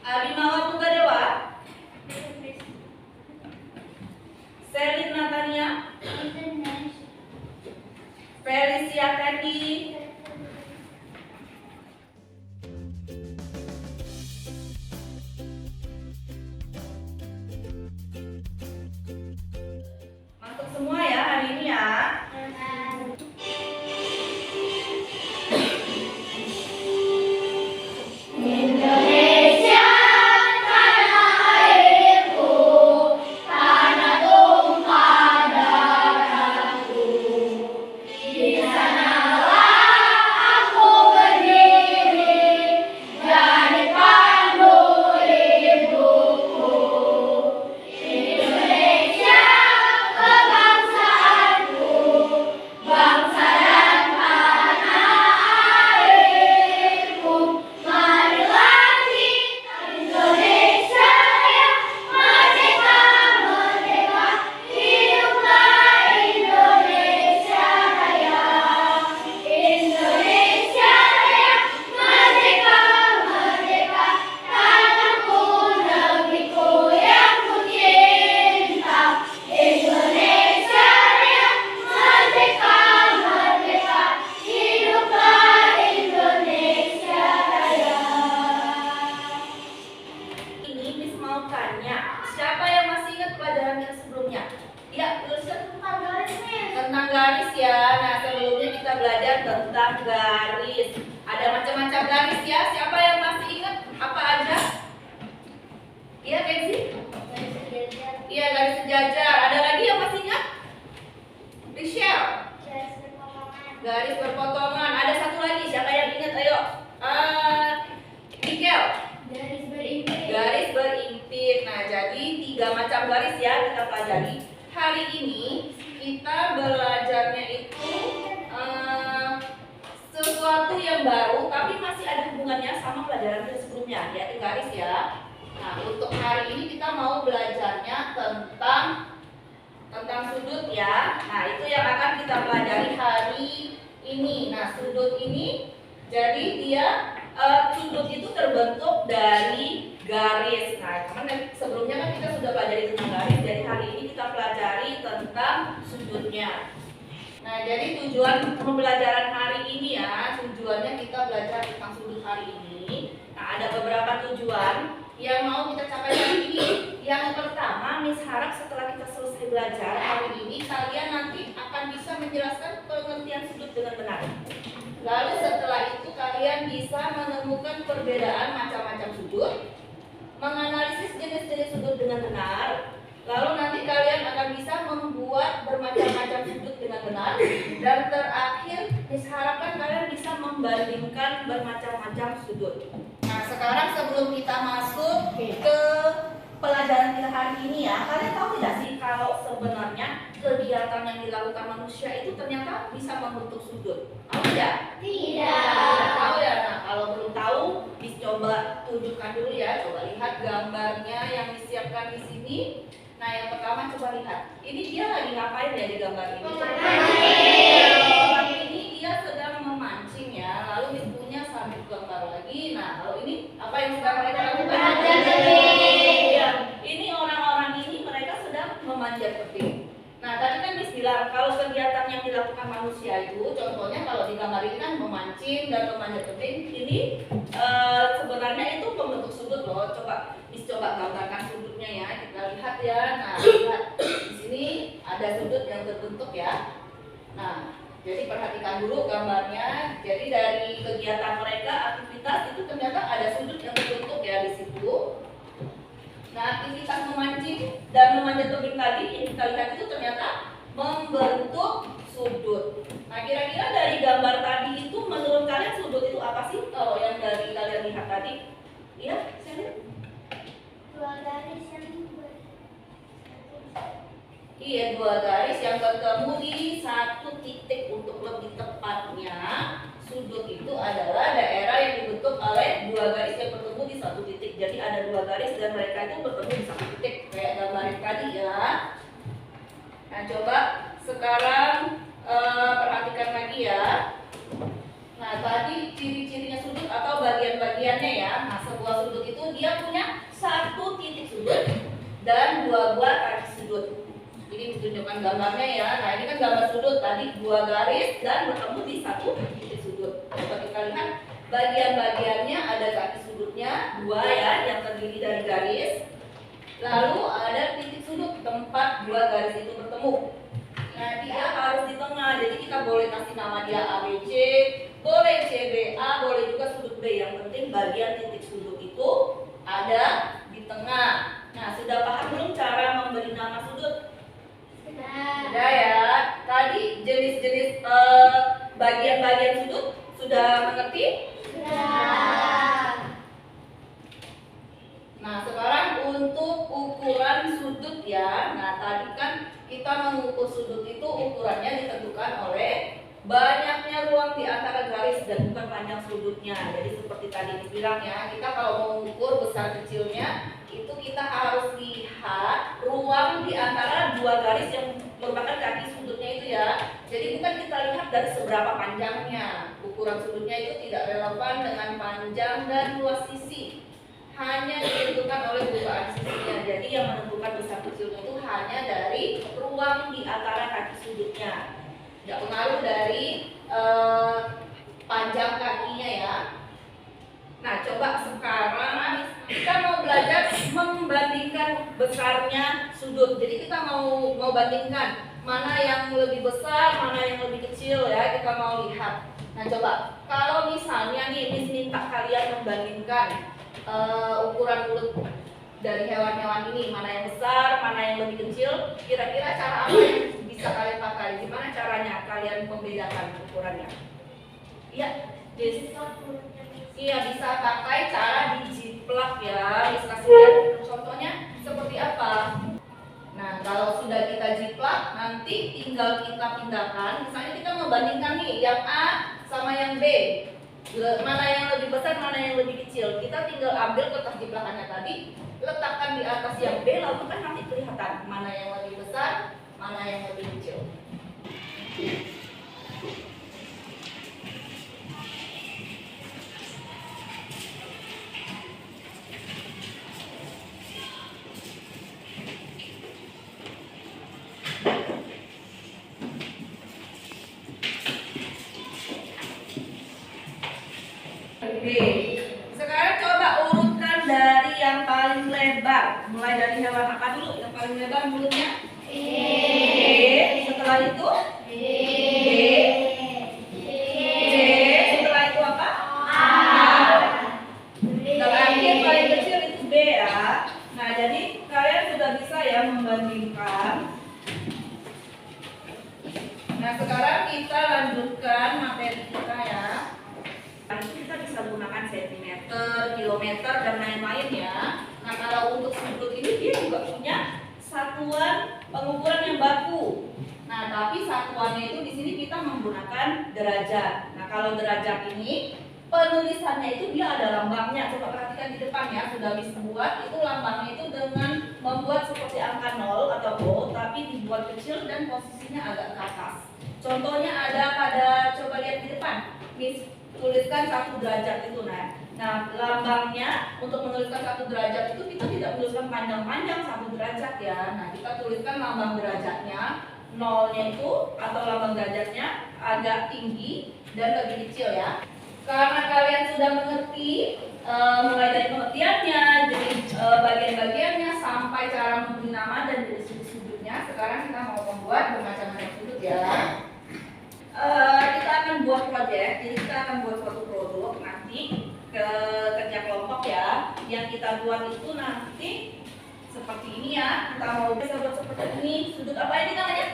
Abimawa Pugadewa, Selin Natania, Felicia Kandi, masuk semua ya hari ini ya. Siapa yang masih ingat pelajaran yang sebelumnya? Ya, tuliskan tentang garis ya. Nah, sebelumnya kita belajar tentang garis. Ada macam-macam garis ya. Siapa yang masih ingat apa aja? Iya, Kenzi? Iya, garis sejajar. Ada lagi yang masih ingat? Rachel? Garis berpotongan. Ada satu lagi. Siapa yang ingat? Ayo. Mikel? Garis berimpit. Nah, jadi 3 macam garis ya kita pelajari. Hari ini kita belajarnya itu sesuatu yang baru, tapi masih ada hubungannya sama pelajaran yang sebelumnya, yaitu garis ya. Nah, untuk hari ini kita mau belajarnya tentang sudut ya. Nah, itu yang akan kita pelajari hari ini. Nah, sudut ini jadi dia sudut itu terbentuk dari garis. Nah, karena sebelumnya kan kita sudah pelajari tentang garis, jadi hari ini kita pelajari tentang sudutnya. Nah, jadi tujuan pembelajaran hari ini ya, tujuannya kita belajar tentang sudut hari ini. Nah, ada beberapa tujuan yang mau kita capai hari ini. Yang pertama, Miss harap setelah kita selesai belajar hari ini, kalian nanti akan bisa menjelaskan pengertian sudut dengan benar. Lalu setelah itu kalian bisa menemukan perbedaan macam-macam sudut, menganalisis jenis-jenis sudut dengan benar. Lalu nanti kalian akan bisa membuat bermacam-macam sudut dengan benar. Dan terakhir, diharapkan kalian bisa membandingkan bermacam-macam sudut. Nah, sekarang sebelum kita masuk ke pelajaran kita hari ini ya, kalian tahu tidak sih kalau sebenarnya kegiatan yang dilakukan manusia itu ternyata bisa membentuk sudut? Tahu tidak? Tidak tahu ya. Nah, kalau belum tahu, coba tunjukkan dulu ya. Coba lihat gambarnya yang disiapkan di sini. Nah, yang pertama coba lihat. Ini dia lagi ngapain ya di gambar ini? Orang ini dia sedang memancing ya. Lalu ibunya sambil gambar lagi. Nah, kalau ini apa yang sedang mereka lakukan? Ya, ini orang-orang ini mereka sedang memanjat tebing. Nah, tadi kan Miss bilang kalau kegiatan yang dilakukan manusia itu, contohnya kalau di gambar ini kan memancing dan memanjat tebing, ini sebenarnya itu pembentuk sudut loh. Coba Miss gambarkan sudutnya ya, kita lihat ya. Nah, lihat di sini ada sudut yang terbentuk ya. Nah, jadi perhatikan dulu gambarnya. Jadi dari kegiatan mereka, aktivitas itu ternyata ada sudut yang terbentuk ya di situ. Nah, aktivitas memancing dan memanjat tebing tadi yang kita lihat itu ternyata membentuk sudut. Nah, kira-kira dari gambar tadi itu menurut kalian sudut itu apa sih? Kalau yang dari kalian lihat tadi? Iya, Selin? Dua garis yang Iya, 2 garis yang bertemu di satu titik. Untuk lebih tepatnya, sudut itu adalah daerah yang dibentuk oleh 2 garis yang bertemu di satu titik. Jadi ada 2 garis dan mereka itu bertemu di satu titik kayak gambar tadi ya. Nah, coba sekarang perhatikan lagi ya. Nah, tadi ciri-cirinya sudut atau bagian-bagiannya ya. Nah, sebuah sudut itu dia dia punya satu titik sudut dan dua buah kaki sudut. Ini ditunjukkan gambarnya ya. Nah ini kan gambar sudut tadi, dua garis dan bertemu di satu titik sudut. Coba kita lihat bagian-bagiannya, ada kaki sudutnya dua ya, yang terdiri dari garis. Lalu ada titik sudut tempat dua garis itu bertemu. Nah dia harus di tengah, jadi kita boleh kasih nama dia ABC, boleh CBA, boleh juga sudut B. Yang penting bagian titik sudut itu ada di tengah. Nah sudah paham belum cara memberi nama sudut? Sudah ya. Tadi jenis-jenis bagian-bagian sudut sudah mengerti? Sudah. Nah sekarang untuk ukuran sudut ya. Nah tadi kan kita mengukur sudut itu ukurannya ditentukan oleh banyaknya ruang di antara garis dan bukan panjang sudutnya. Jadi seperti tadi dibilang ya, kita kalau mau mengukur besar kecilnya itu kita harus lihat ruang di antara dua garis yang merupakan kaki sudutnya itu ya. Jadi bukan kita lihat dari seberapa panjangnya. Ukuran sudutnya itu tidak relevan dengan panjang dan luas sisi, hanya ditentukan oleh bukaan sisinya. Jadi yang menentukan besar kecilnya itu hanya dari ruang di antara kaki sudutnya, tidak pengaruh dari panjang kakinya ya. Nah coba sekarang kita mau belajar membandingkan besarnya sudut. Jadi kita mau bandingkan mana yang lebih besar, mana yang lebih kecil ya, kita mau lihat. Nah coba kalau misalnya nih Miss minta kalian membandingkan ukuran mulut dari hewan-hewan ini, mana yang besar, mana yang lebih kecil, kira-kira cara apa yang bisa kalian pakai? Gimana caranya kalian membedakan ukurannya? Iya, iya bisa pakai cara dijiplak ya. Bisa kasih lihat contohnya seperti apa? Nah kalau sudah kita jiplak, nanti tinggal kita pindahkan. Misalnya kita membandingkan nih yang A sama yang B, mana yang lebih besar, mana yang lebih kecil. Kita tinggal ambil kertas jiplakannya tadi, letakkan di atas yang B, lalu kan nanti kelihatan mana yang lebih besar, mana yang lebih kecil. Oke, sekarang coba urutkan dari yang paling lebar. Mulai dari hewan apa dulu? Yang paling lebar mulutnya? B. Setelah itu? B. C. Setelah itu apa? A. Terakhir paling kecil itu B ya. Nah jadi kalian sudah bisa ya membandingkan. Nah sekarang kita lanjutkan materi kita ya. Kita bisa gunakan sentimeter, kilometer, dan lain-lain ya. Nah kalau untuk sudut ini dia juga punya satuan pengukuran yang baku. Nah tapi satuannya itu di sini kita menggunakan derajat. Nah kalau derajat ini penulisannya itu dia ada lambangnya. Coba perhatikan di depan ya, sudah bisa buat itu lambangnya itu dengan membuat seperti angka 0 atau O, tapi dibuat kecil dan posisinya agak ke atas. Contohnya ada pada, coba lihat di depan. Tuliskan 1 derajat itu. Nah lambangnya untuk menuliskan 1 derajat itu kita tidak menuliskan panjang-panjang 1 derajat ya. Nah kita tuliskan lambang derajatnya, nolnya itu atau lambang derajatnya agak tinggi dan lebih kecil ya. Karena kalian sudah mengerti mulai dari pengertiannya, jadi bagian-bagiannya sampai cara memberi nama dan jenis sudut-sudutnya. Sekarang kita mau membuat bermacam-macam sudut ya. Kita akan buat proyek, jadi kita akan buat suatu produk nanti ke kerja kelompok ya. Yang kita buat itu nanti seperti ini ya. Kita mau bisa buat seperti ini. Sudut apa ini namanya?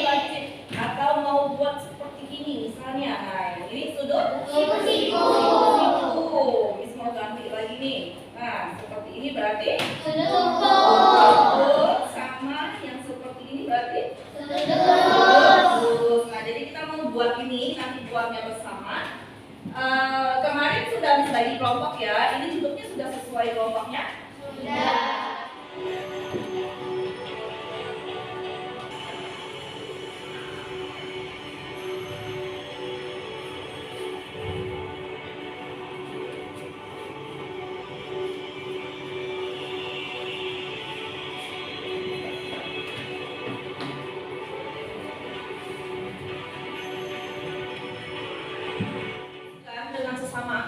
Lancip. Atau mau buat seperti ini misalnya. Nah ini sudut siku. Mis mau ganti lagi nih. Nah seperti ini berarti sudut. Sama yang seperti ini berarti sudut. Nah jadi kita mau buat ini, nanti buatnya bersama. Kemarin sudah dibagi kelompok ya. Ini sudutnya sudah sesuai kelompoknya? Sudah.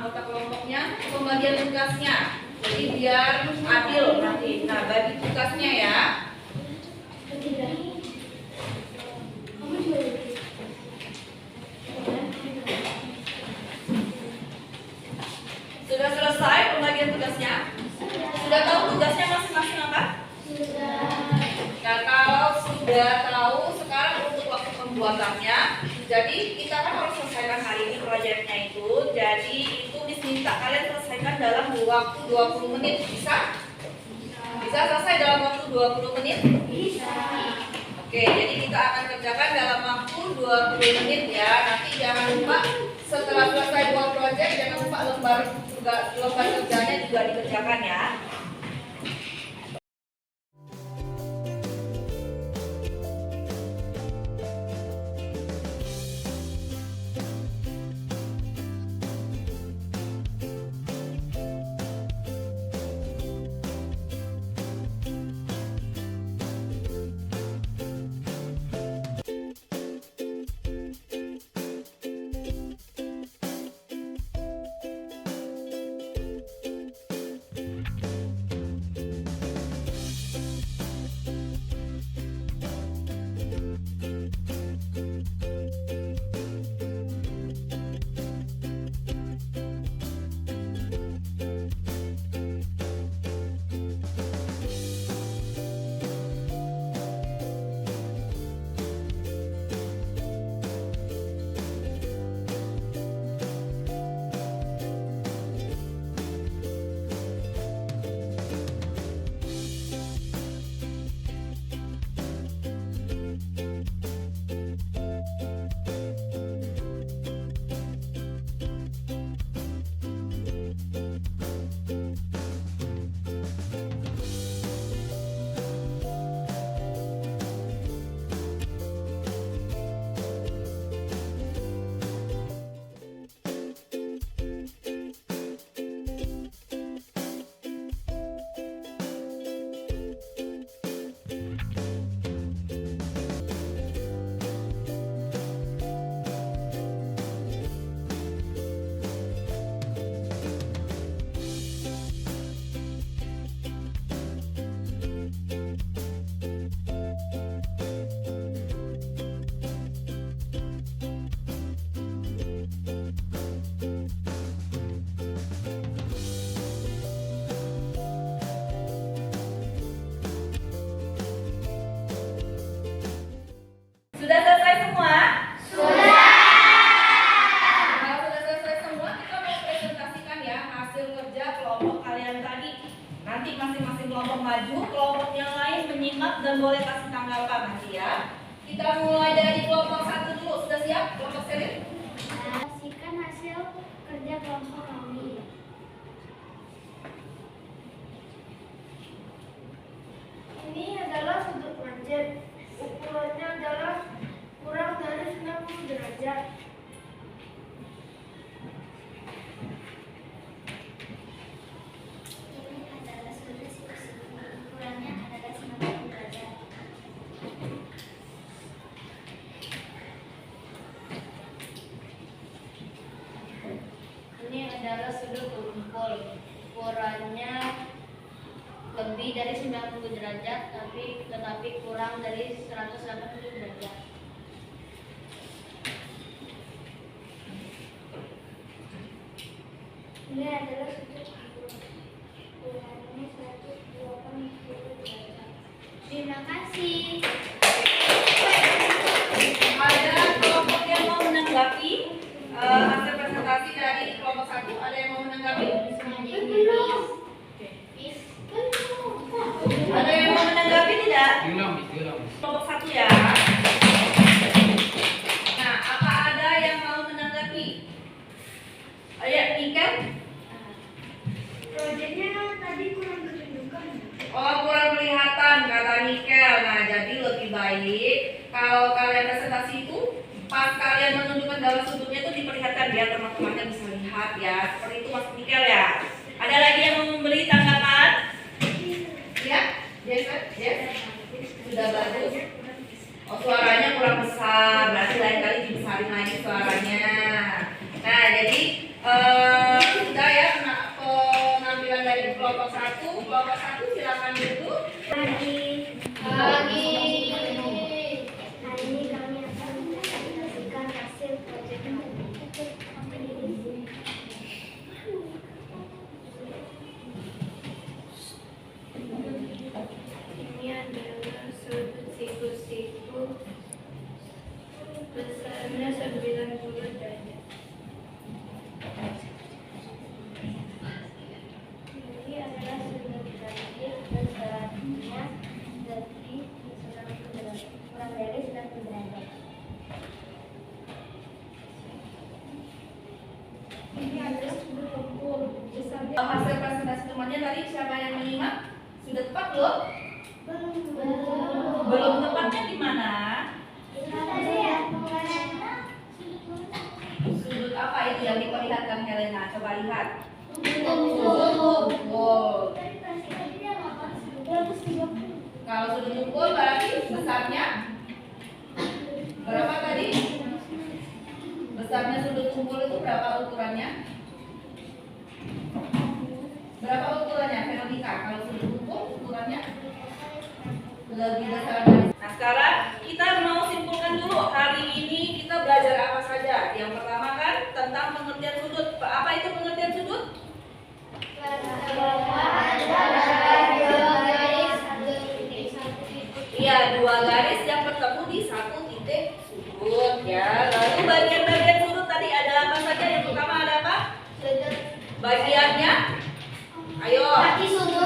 anggota kelompoknya pembagian tugasnya. Jadi biar adil nanti. Nah, bagi tugasnya ya. Sudah selesai pembagian tugasnya? Sudah tahu tugasnya masing-masing apa? Sudah. Nah, kalau sudah tahu, sekarang untuk waktu pembuatannya. Jadi kita kan harus selesaikan hari ini proyeknya itu. Jadi itu diminta kalian selesaikan dalam waktu 20 menit. Bisa? Bisa selesai dalam waktu 20 menit? Bisa. Oke, jadi kita akan kerjakan dalam waktu 20 menit ya. Nanti jangan lupa setelah selesai buat proyek, jangan lupa lembar kerjanya juga dikerjakan ya. Sudah selesai semua? Sudah. Kalau sudah selesai semua, kita mau presentasikan ya hasil kerja kelompok kalian tadi. Nanti masing-masing kelompok maju, kelompok yang lain menyimak dan boleh kasih tanggapan nanti ya. Kita mulai dari kelompok 1 dulu. Sudah siap? Kelompok Selin? Kasihkan hasil kerja kelompok kami. Ini adalah sudut manjat. Ukurannya adalah kurang dari 90 derajat. Ini adalah sudut segitiga. Ukurannya adalah 90 derajat. Ini adalah sudut kumpul. Ukurannya lebih dari 90 derajat tetapi kurang dari 180 derajat. Ini adalah sudut kumpul. Ukurannya 180 derajat. Terima kasih. Ada kelompok yang mau menanggapi hasil presentasi dari kelompok 1? Ada yang mau menanggapi? Ada yang mau menanggapi tidak? Kelompok 1 ya. Nah, apa ada yang mau menanggapi? Ayo, Niken? Proyeknya tadi kurang ketunjukan. Oh, kurang kelihatan kata Nikel. Nah, jadi lebih baik kalau kalian presentasi itu pas kalian menunjukkan dalam sudutnya itu diperlihatkan biar teman-temannya bisa lihat ya. Seperti itu Mas Nikel ya. Ada lagi yang mau memberi tanggapan? Ya? Yes? Sudah bagus. Oh, suaranya kurang besar. Berarti lain kali dibesarin lagi suaranya. Nah, jadi kelompok 1 silakan duduk. Pagi. Pagi. Hari ini kami akan mempresentasikan hasil proyek kami. Ini adalah sudut siku-siku besarnya 90 derajat. Ini adalah sudut terakhir besarnya lebih 90 derajat, kurang dari 90 derajat. Ini adalah sudut ukur besarnya. Hasil presentasi temannya tadi siapa yang menyimak? Sudah tepat belum? Belum tepatnya di mana? Sudut apa itu yang diperlihatkan Helena? Coba lihat. Sudut ukur. Kalau sudut ukur berarti besarnya berapa tadi? Besarnya sudut ukur itu berapa ukurannya? Berapa ukurannya, Veronica? Kalau sudut ukur ukurannya lebih besar dari. Nah, sekarang kita mau simpulkan dulu. Hari ini kita belajar apa saja? Yang pertama kan tentang pengertian sudut. Apa itu pengertian sudut? Iya, dua garis yang bertemu di satu titik sudut ya. Lalu bagian-bagian sudut tadi ada apa saja? Yang pertama ada apa? Bagiannya? Ayo.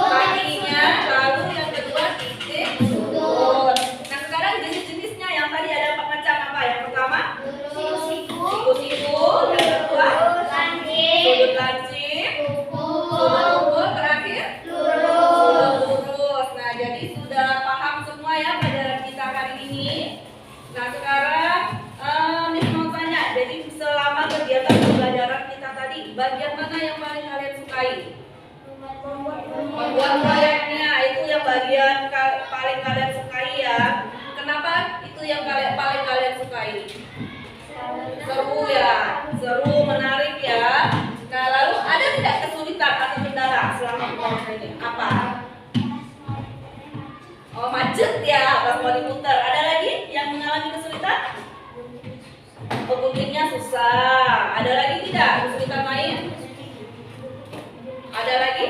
Kakinya, lalu yang kedua titik sudut. Nah, sekarang jenis-jenisnya yang tadi ada empat macam apa? Yang pertama siku-siku, yang kedua sudut lancip, sudut ukur, terakhir sudut lurus. Nah, jadi sudah paham semua ya pelajaran kita hari ini. Nah, sekarang Miss mau tanya, jadi selama kegiatan pembelajaran kita tadi, bagian mana yang paling kalian sukai? Membuat proyeknya, itu yang bagian paling kalian sukai ya. Kenapa itu yang paling kalian sukai? Seru ya, seru, menarik ya. Nah, lalu ada tidak kesulitan atau kendala selama proses ini? Apa? Oh, macet ya pas mau diputar. Ada lagi yang mengalami kesulitan? Guntingnya susah. Ada lagi tidak kesulitan lain? Ada lagi?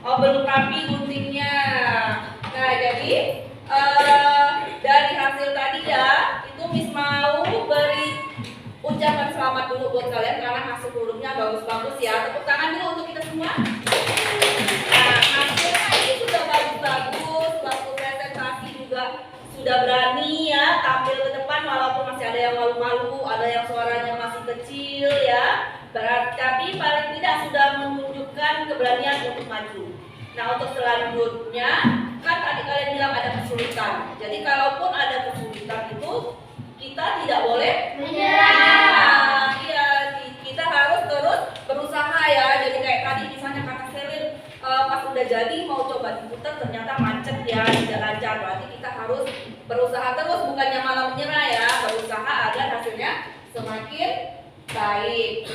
Oh, belum rapi guntingnya. Nah, jadi dari hasil tadi ya, itu Miss mau beri ucapan selamat dulu buat kalian karena hasil produknya bagus-bagus ya. Tepuk tangan dulu untuk kita semua. Nah, hasilnya ini sudah bagus-bagus, waktu presentasi juga sudah berani ya tampil ke depan walaupun masih ada yang malu-malu, ada yang suaranya masih kecil ya. Tapi paling tidak sudah menunjukkan keberanian untuk maju. Nah, untuk selanjutnya kan tadi kalian bilang ada kesulitan. Jadi kalaupun ada kesulitan itu kita tidak boleh menyerah. Iya, kita harus terus berusaha ya. Jadi kayak tadi misalnya kata Selin pas udah jadi mau coba diputar ternyata macet ya, tidak lancar. Berarti kita harus berusaha terus, bukannya malah menyerah ya. Berusaha agar hasilnya semakin baik.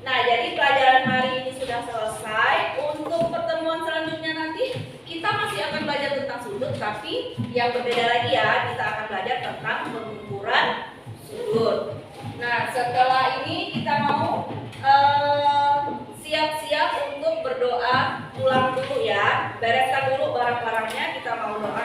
Nah, jadi pelajaran hari ini sudah selesai. Untuk pertemuan selanjutnya nanti kita masih akan belajar tentang sudut, tapi yang berbeda lagi ya, kita akan belajar tentang pengukuran sudut. Nah, setelah ini kita mau siap-siap untuk berdoa pulang dulu ya. Bereskan dulu barang-barangnya, kita mau doa.